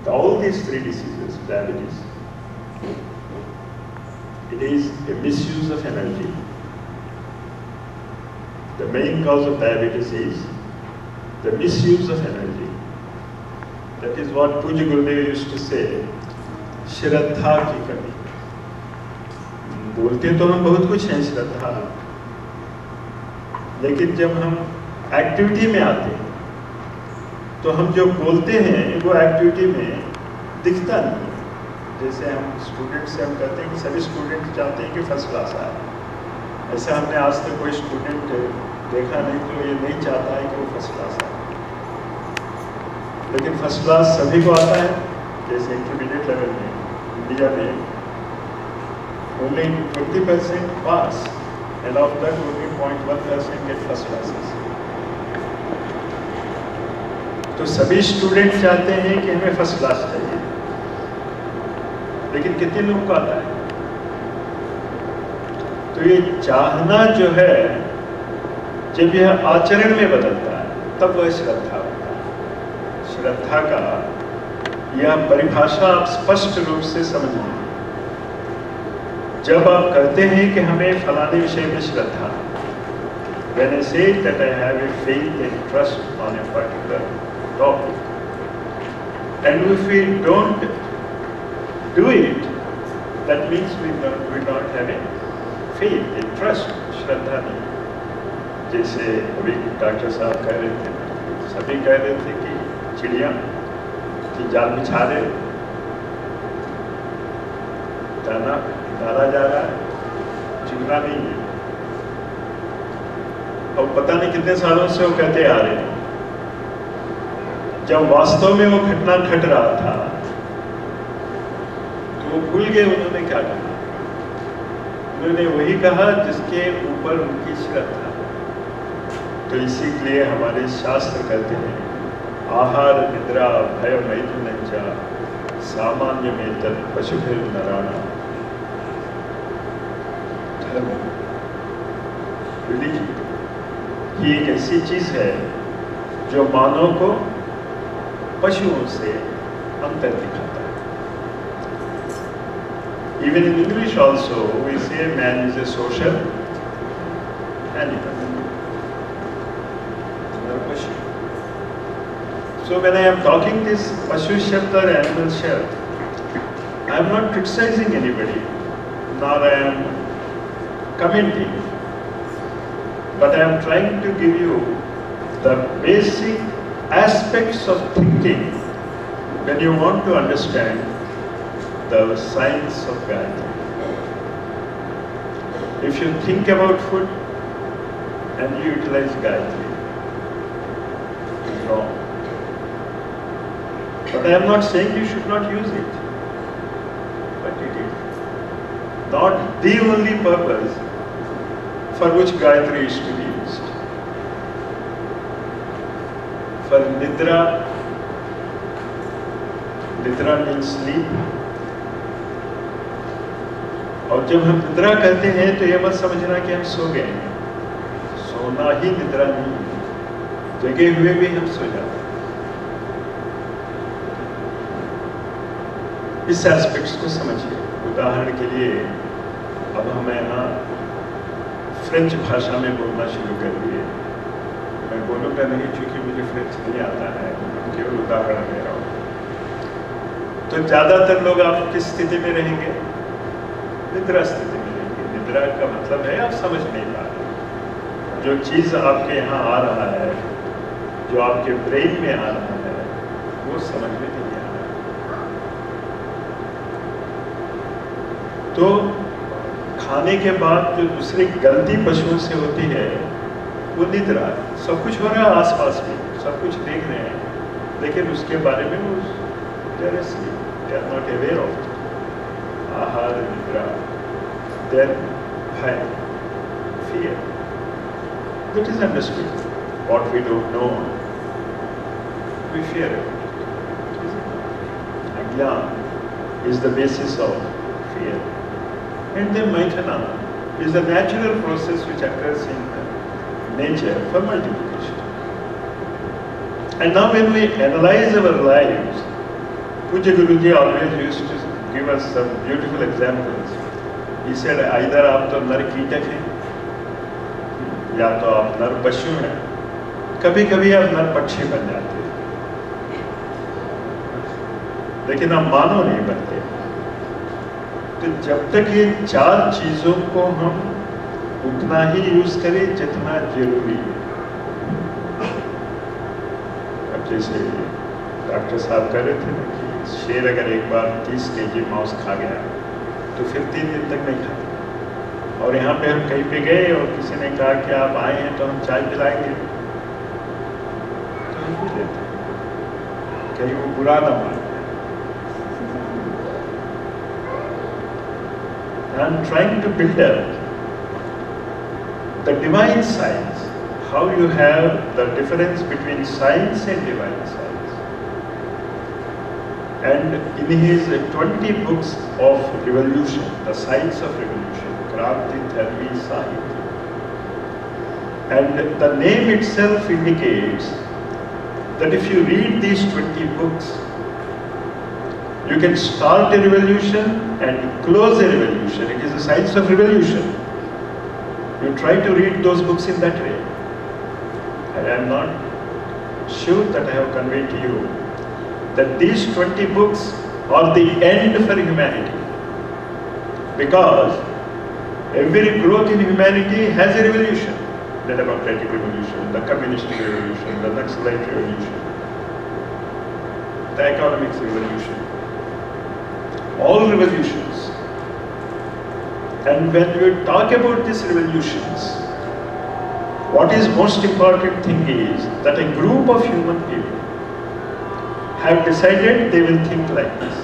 all these three diseases, diabetes, it is a misuse of energy. The main cause of diabetes is the misuse of energy. That is what Puja Gurudev used to say, श्रद्धा की कमी. बोलते तो हम बहुत कुछ हैं श्रद्धा, लेकिन जब हम एक्टिविटी में आते हैं तो हम जो बोलते हैं वो एक्टिविटी में दिखता नहीं है. जैसे हम स्टूडेंट से हम कहते हैं कि सभी स्टूडेंट चाहते हैं कि फर्स्ट क्लास आए. ऐसा हमने आज तक कोई स्टूडेंट देखा नहीं तो ये नहीं चाहता है कि वो फर्स्ट क्लास आए. लेकिन फर्स्ट क्लास सभी को आता है. जैसे इंटरमीडिएट लेवल में इंडिया में only 20% pass, and of that only 0.1% get first classes. तो सभी स्टूडेंट चाहते हैं कि हमें फर्स्ट क्लास चाहिए, लेकिन कितने लोगों को आता है? तो ये चाहना जो है, जब यह आचरण में बदलता है तब वह श्रद्धा होता है. श्रद्धा का यह परिभाषा आप स्पष्ट रूप से समझ लें. जब आप कहते हैं कि हमें फलाने विषय में श्रद्धा, when I say that I have a faith and trust on a particular topic, and if we don't do it, that means we don't have a faith and trust, श्रद्धा नहीं. जैसे अभी डॉक्टर साहब कह रहे थे, सभी कह रहे थे कि चिड़िया की जाल बिछा रहे, दाना डाला जा रहा है, चुगना नहीं है. और पता नहीं कितने सालों से वो कहते आ रहे हैं. जब वास्तव में वो घटना घट रहा था तो वो भूल गए उन्होंने क्या कहा. उन्होंने वही कहा जिसके ऊपर उनकी श्रद्धा. तो इसीलिए हमारे शास्त्र कहते हैं, आहार निद्रा भय मैथुनंचा सामान्य में तद पशुभिर नराणा. रिलीजन ये एक ऐसी चीज है जो मानव को पशुओं से अंतर दिखाता है. Even in English also we say man is a social animal. So when I am talking this Pashu Shabd or animal Shabd, I am not criticizing anybody, nor I am commenting, but I am trying to give you the basic aspects of thinking when you want to understand the science of Gayatri. If you think about food and you utilize Gayatri, it's wrong. But I am not saying you should not use it, but it is not the only purpose for which Gayatri is to be used. For Nidra, Nidra means sleep. और जब हम निद्रा कहते हैं तो ये मत समझना कि हम सो गए हैं. सोना ही निद्रा नहीं है, जगे हुए भी हम सो जाते हैं. इस एस्पेक्ट्स को समझिए. उदाहरण के लिए अब हम यहाँ फ्रेंच भाषा में बोलना शुरू कर दिए. मैं बोलूँगा नहीं क्योंकि मुझे फ्रेंच नहीं आता है, मैं केवल उदाहरण दे रहा हूँ. तो ज़्यादातर लोग आप किस स्थिति में रहेंगे? निद्रा स्थिति में रहेंगे. निद्रा का मतलब है आप समझ नहीं पा रहे. जो चीज़ आपके यहाँ आ रहा है, जो आपके ब्रेन में आ रहा है, वो समझ में नहीं आ रहा. तो खाने के बाद जो दूसरी गलती पशुओं से होती है वो निद्रा. सब कुछ हो रहा है आसपास में, सब कुछ देख रहे हैं, लेकिन उसके बारे में वो they are not aware of it. Ahar, nidra, then bhaya, fear. That is understood. What we don't know, we fear it. Ajnana is the basis of fear. And then maithana is the natural process which occurs in nature for multiplication. And now when we analyze our lives, Puja Guruji always used to give us some beautiful examples. He said, either आप तो नर कीटक हैं, या तो आप नर पशु हैं, कभी कभी आप नर पक्षी बन जाते हैं, लेकिन आप मानव नहीं बनते। तो जब तक ये चार चीजों को हम उतना ही यूज करें जितना जरूरी है। अब जैसे डॉक्टर साहब कह रहे थे ना कि शेर अगर एक बार 30 kg मांस खा गया तो फिर 3 दिन तक नहीं खाता। और यहाँ पे हम कहीं पे गए और किसी ने कहा कि आप आए हैं तो हम चाय पिलाएंगे, तो हम पी लेते हैं, कहीं वो बुरा ना मान। I am trying to build up the divine science, how you have the difference between science and divine science. And in his 20 books of revolution, the science of revolution, Kranti, Dharmi, Sahitya, and the name itself indicates that if you read these 20 books, you can start a revolution and close a revolution. It is the science of revolution. You try to read those books in that way. And I am not sure that I have conveyed to you that these 20 books are the end for humanity. Because every growth in humanity has a revolution. The democratic revolution, the communist revolution, the Naxalite revolution, the economics revolution. All revolutions. And when we talk about these revolutions, what is most important thing is that a group of human people have decided they will think like this.